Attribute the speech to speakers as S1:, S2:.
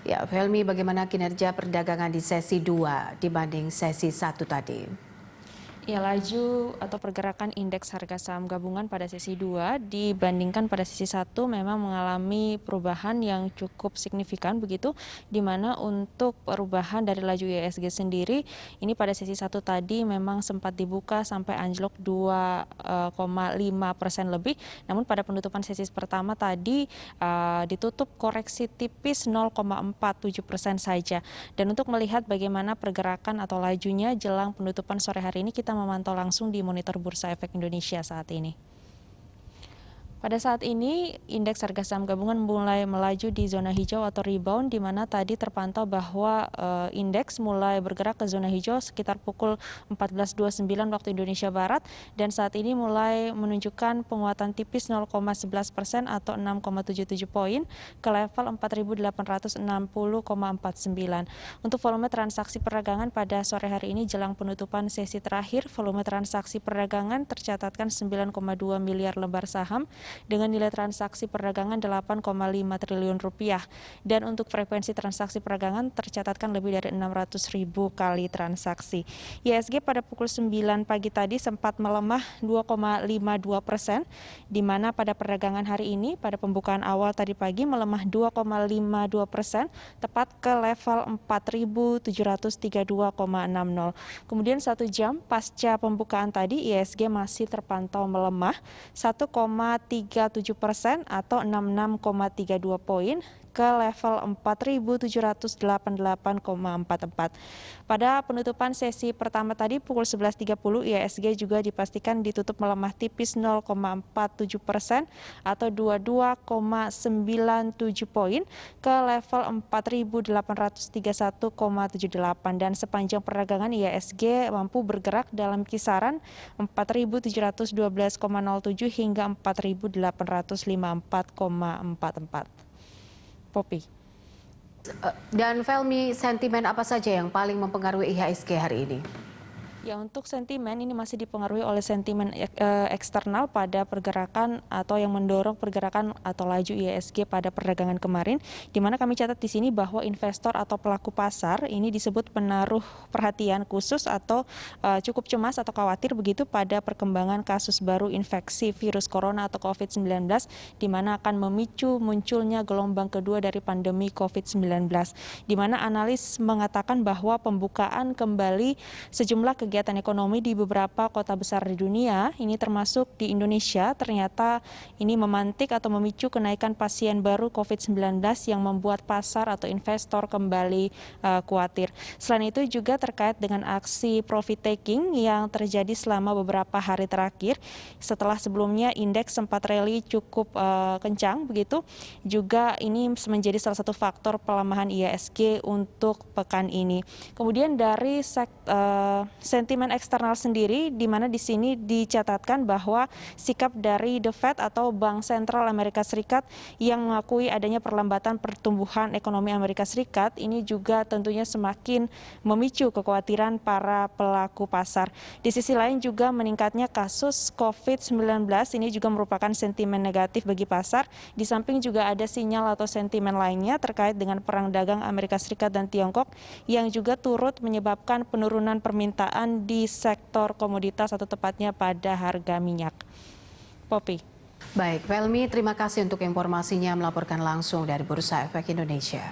S1: Ya, Felmi, bagaimana kinerja perdagangan di sesi 2 dibanding sesi 1 tadi?
S2: Ya, laju atau pergerakan indeks harga saham gabungan pada sesi 2 dibandingkan pada sesi 1 memang mengalami perubahan yang cukup signifikan begitu, di mana untuk perubahan dari laju IHSG sendiri ini pada sesi 1 tadi memang sempat dibuka sampai anjlok 2,5% lebih, namun pada penutupan sesi pertama tadi ditutup koreksi tipis 0,47% saja. Dan untuk melihat bagaimana pergerakan atau lajunya jelang penutupan sore hari ini, kita memantau langsung di monitor Bursa Efek Indonesia saat ini. Pada saat ini, indeks harga saham gabungan mulai melaju di zona hijau atau rebound, di mana tadi terpantau bahwa indeks mulai bergerak ke zona hijau sekitar pukul 14.29 waktu Indonesia Barat, dan saat ini mulai menunjukkan penguatan tipis 0,11% atau 6,77 poin ke level 4.860,49. Untuk volume transaksi perdagangan pada sore hari ini jelang penutupan sesi terakhir, volume transaksi perdagangan tercatatkan 9,2 miliar lembar saham, dengan nilai transaksi perdagangan 8,5 triliun rupiah. Dan untuk frekuensi transaksi perdagangan tercatatkan lebih dari 600.000 kali transaksi. IHSG pada pukul 9 pagi tadi sempat melemah 2,52%, di mana pada perdagangan hari ini pada pembukaan awal tadi pagi melemah 2,52%, tepat ke level 4.732,60. Kemudian 1 jam pasca pembukaan tadi IHSG masih terpantau melemah 1,37% atau 66,32 poin ke level 4.788,44. Pada penutupan sesi pertama tadi pukul 11.30 IHSG juga dipastikan ditutup melemah tipis 0,47% atau 22,97 poin ke level 4.831,78, dan sepanjang perdagangan IHSG mampu bergerak dalam kisaran 4.712,07 hingga 4.854,44. Poppy.
S1: Dan Felmi, sentimen apa saja yang paling mempengaruhi IHSG hari ini?
S2: Ya, untuk sentimen ini masih dipengaruhi oleh sentimen eksternal pada pergerakan atau yang mendorong pergerakan atau laju IHSG pada perdagangan kemarin, di mana kami catat di sini bahwa investor atau pelaku pasar ini disebut menaruh perhatian khusus atau cukup cemas atau khawatir begitu pada perkembangan kasus baru infeksi virus corona atau COVID-19, di mana akan memicu munculnya gelombang kedua dari pandemi COVID-19, di mana analis mengatakan bahwa pembukaan kembali sejumlah kegiatan ekonomi di beberapa kota besar di dunia, ini termasuk di Indonesia, ternyata ini memantik atau memicu kenaikan pasien baru COVID-19 yang membuat pasar atau investor kembali khawatir. Selain itu juga terkait dengan aksi profit taking yang terjadi selama beberapa hari terakhir, setelah sebelumnya indeks sempat rally cukup kencang begitu, juga ini menjadi salah satu faktor pelemahan IHSG untuk pekan ini. Kemudian dari sentimen eksternal sendiri, di mana di sini dicatatkan bahwa sikap dari The Fed atau Bank Sentral Amerika Serikat yang mengakui adanya perlambatan pertumbuhan ekonomi Amerika Serikat ini juga tentunya semakin memicu kekhawatiran para pelaku pasar. Di sisi lain juga meningkatnya kasus COVID-19 ini juga merupakan sentimen negatif bagi pasar, di samping juga ada sinyal atau sentimen lainnya terkait dengan perang dagang Amerika Serikat dan Tiongkok yang juga turut menyebabkan penurunan permintaan di sektor komoditas atau tepatnya pada harga minyak. Poppy.
S1: Baik, Felmi, terima kasih untuk informasinya melaporkan langsung dari Bursa Efek Indonesia.